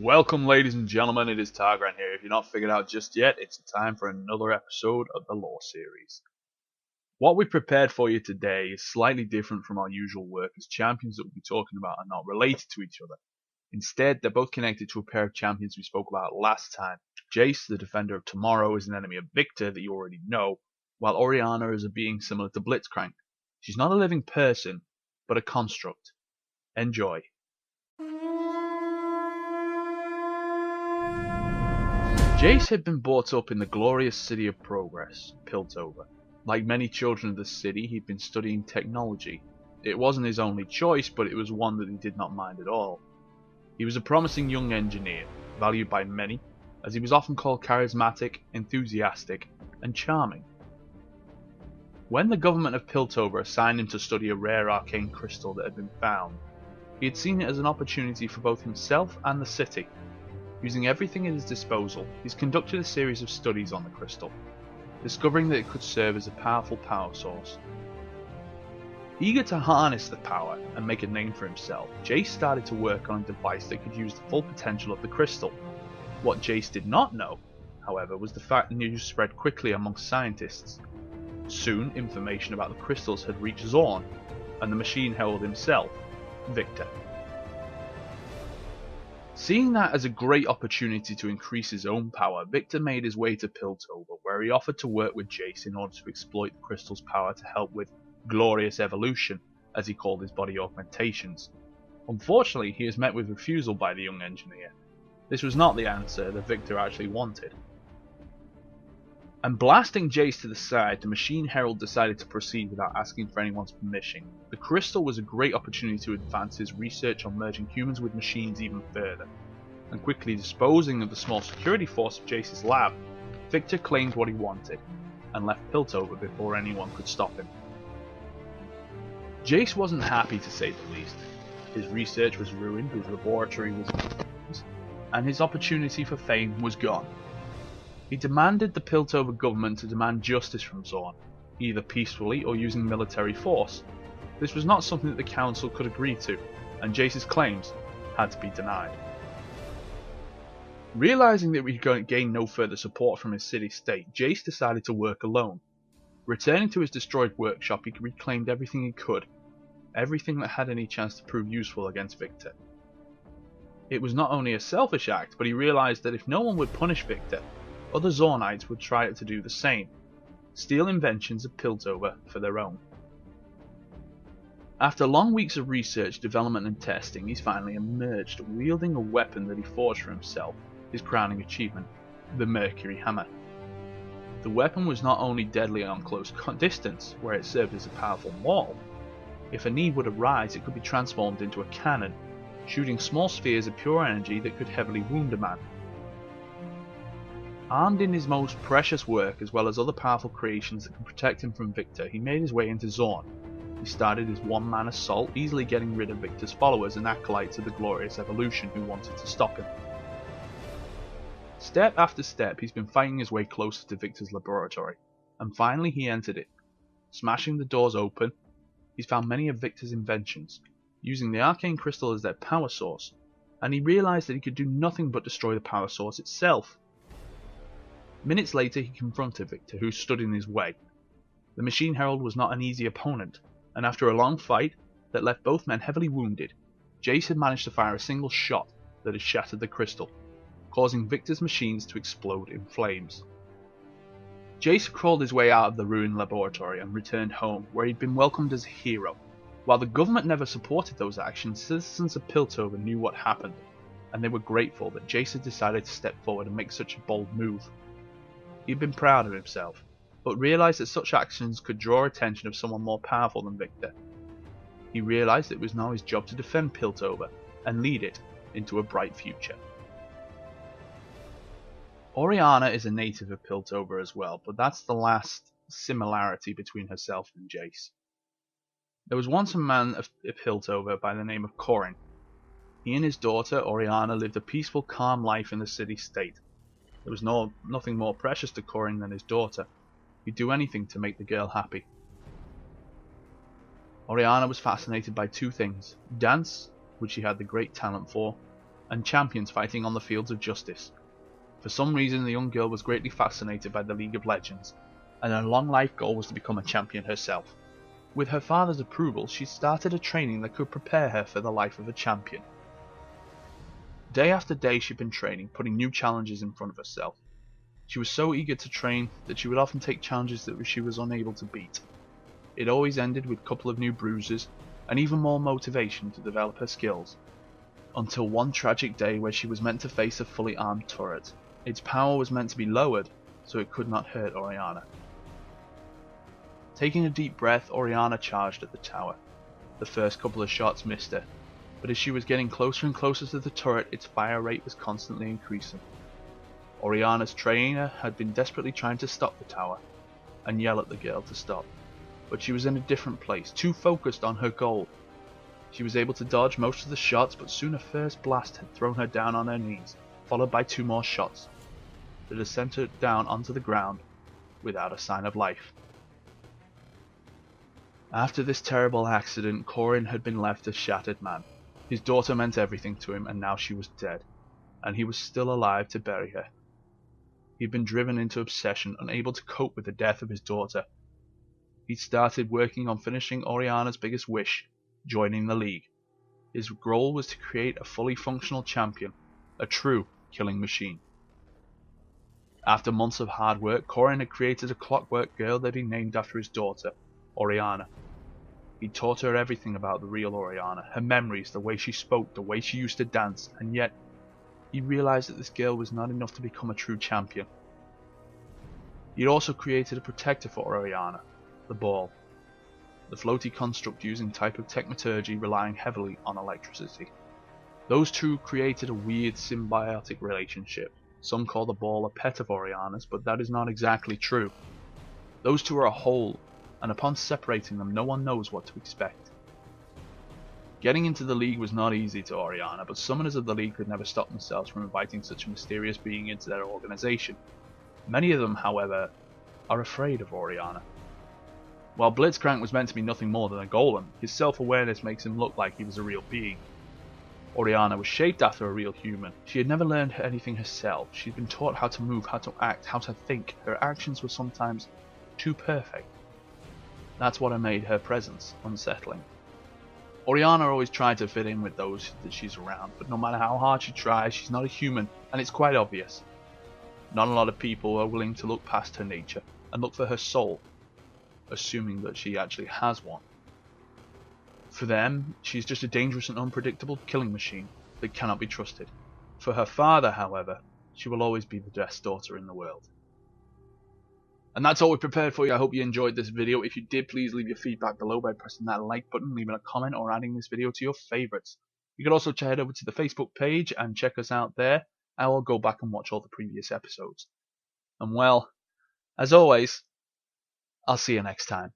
Welcome, ladies and gentlemen, it is Targran here. If you're not figured out just yet, it's time for another episode of the Lore series. What we've prepared for you today is slightly different from our usual work, as champions that we'll be talking about are not related to each other. Instead, they're both connected to a pair of champions we spoke about last time. Jayce, the defender of tomorrow, is an enemy of Victor that you already know, while Orianna is a being similar to Blitzcrank. She's not a living person, but a construct. Enjoy. Jayce had been brought up in the glorious city of progress, Piltover. Like many children of the city, he'd been studying technology. It wasn't his only choice, but it was one that he did not mind at all. He was a promising young engineer, valued by many, as he was often called charismatic, enthusiastic, and charming. When the government of Piltover assigned him to study a rare arcane crystal that had been found, he had seen it as an opportunity for both himself and the city. Using everything at his disposal, he's conducted a series of studies on the crystal, discovering that it could serve as a powerful power source. Eager to harness the power and make a name for himself, Jayce started to work on a device that could use the full potential of the crystal. What Jayce did not know, however, was the fact that news spread quickly amongst scientists. Soon, information about the crystals had reached Zorn, and the machine herald himself, Victor. Seeing that as a great opportunity to increase his own power, Victor made his way to Piltover, where he offered to work with Jayce in order to exploit the crystal's power to help with glorious evolution, as he called his body augmentations. Unfortunately, he is met with refusal by the young engineer. This was not the answer that Victor actually wanted. And blasting Jayce to the side, the Machine Herald decided to proceed without asking for anyone's permission. The crystal was a great opportunity to advance his research on merging humans with machines even further, and quickly disposing of the small security force of Jayce's lab, Victor claimed what he wanted, and left Piltover before anyone could stop him. Jayce wasn't happy, to say the least. His research was ruined, his laboratory was ruined, and his opportunity for fame was gone. He demanded the Piltover government to demand justice from Zorn, either peacefully or using military force. This was not something that the council could agree to, and Jayce's claims had to be denied. Realizing that he could gain no further support from his city-state, Jayce decided to work alone. Returning to his destroyed workshop, he reclaimed everything he could, everything that had any chance to prove useful against Victor. It was not only a selfish act, but he realized that if no one would punish Victor, other Zornites would try to do the same, steal inventions of Piltover for their own. After long weeks of research, development and testing, he's finally emerged, wielding a weapon that he forged for himself, his crowning achievement, the Mercury Hammer. The weapon was not only deadly on close distance, where it served as a powerful maul. If a need would arise, it could be transformed into a cannon, shooting small spheres of pure energy that could heavily wound a man. Armed in his most precious work, as well as other powerful creations that can protect him from Victor, he made his way into Zorn. He started his one-man assault, easily getting rid of Victor's followers and acolytes of the glorious evolution who wanted to stop him. Step after step, he's been fighting his way closer to Victor's laboratory, and finally he entered it. Smashing the doors open, he's found many of Victor's inventions, using the arcane crystal as their power source, and he realized that he could do nothing but destroy the power source itself. Minutes later, he confronted Victor, who stood in his way. The Machine Herald was not an easy opponent, and after a long fight that left both men heavily wounded, Jayce had managed to fire a single shot that had shattered the crystal, causing Victor's machines to explode in flames. Jayce crawled his way out of the ruined laboratory and returned home, where he'd been welcomed as a hero. While the government never supported those actions, citizens of Piltover knew what happened, and they were grateful that Jayce had decided to step forward and make such a bold move. He'd been proud of himself, but realized that such actions could draw attention of someone more powerful than Victor. He realized that it was now his job to defend Piltover and lead it into a bright future. Orianna is a native of Piltover as well, but that's the last similarity between herself and Jayce. There was once a man of Piltover by the name of Corin. He and his daughter Orianna lived a peaceful, calm life in the city-state. There was nothing more precious to Corin than his daughter. He'd do anything to make the girl happy. Orianna was fascinated by two things: dance, which she had the great talent for, and champions fighting on the fields of justice. For some reason, the young girl was greatly fascinated by the League of Legends, and her long life goal was to become a champion herself. With her father's approval, she started a training that could prepare her for the life of a champion. Day after day she'd been training, putting new challenges in front of herself. She was so eager to train that she would often take challenges that she was unable to beat. It always ended with a couple of new bruises, and even more motivation to develop her skills. Until one tragic day where she was meant to face a fully armed turret. Its power was meant to be lowered, so it could not hurt Orianna. Taking a deep breath, Orianna charged at the tower. The first couple of shots missed her, but as she was getting closer and closer to the turret, its fire rate was constantly increasing. Orianna's trainer had been desperately trying to stop the tower, and yell at the girl to stop, but she was in a different place, too focused on her goal. She was able to dodge most of the shots, but soon a first blast had thrown her down on her knees, followed by 2 more shots that had sent her down onto the ground without a sign of life. After this terrible accident, Corin had been left a shattered man. His daughter meant everything to him, and now she was dead, and he was still alive to bury her. He'd been driven into obsession, unable to cope with the death of his daughter. He started working on finishing Orianna's biggest wish, joining the League. His goal was to create a fully functional champion, a true killing machine. After months of hard work, Corin had created a clockwork girl that he named after his daughter, Orianna. He taught her everything about the real Orianna, her memories, the way she spoke, the way she used to dance, and yet he realized that this girl was not enough to become a true champion. He had also created a protector for Orianna, the ball, the floaty construct using type of technoturgy relying heavily on electricity. Those two created a weird symbiotic relationship. Some call the ball a pet of Orianna's, but that is not exactly true. Those two are a whole, and upon separating them, no one knows what to expect. Getting into the League was not easy to Orianna, but summoners of the League could never stop themselves from inviting such a mysterious being into their organization. Many of them, however, are afraid of Orianna. While Blitzcrank was meant to be nothing more than a golem, his self-awareness makes him look like he was a real being. Orianna was shaped after a real human. She had never learned anything herself. She had been taught how to move, how to act, how to think. Her actions were sometimes too perfect. That's what made her presence unsettling. Orianna always tried to fit in with those that she's around, but no matter how hard she tries, she's not a human, and it's quite obvious. Not a lot of people are willing to look past her nature and look for her soul, assuming that she actually has one. For them, she's just a dangerous and unpredictable killing machine that cannot be trusted. For her father, however, she will always be the best daughter in the world. And that's all we've prepared for you. I hope you enjoyed this video. If you did, please leave your feedback below by pressing that like button, leaving a comment, or adding this video to your favorites. You can also head over to the Facebook page and check us out there. I will go back and watch all the previous episodes. And well, as always, I'll see you next time.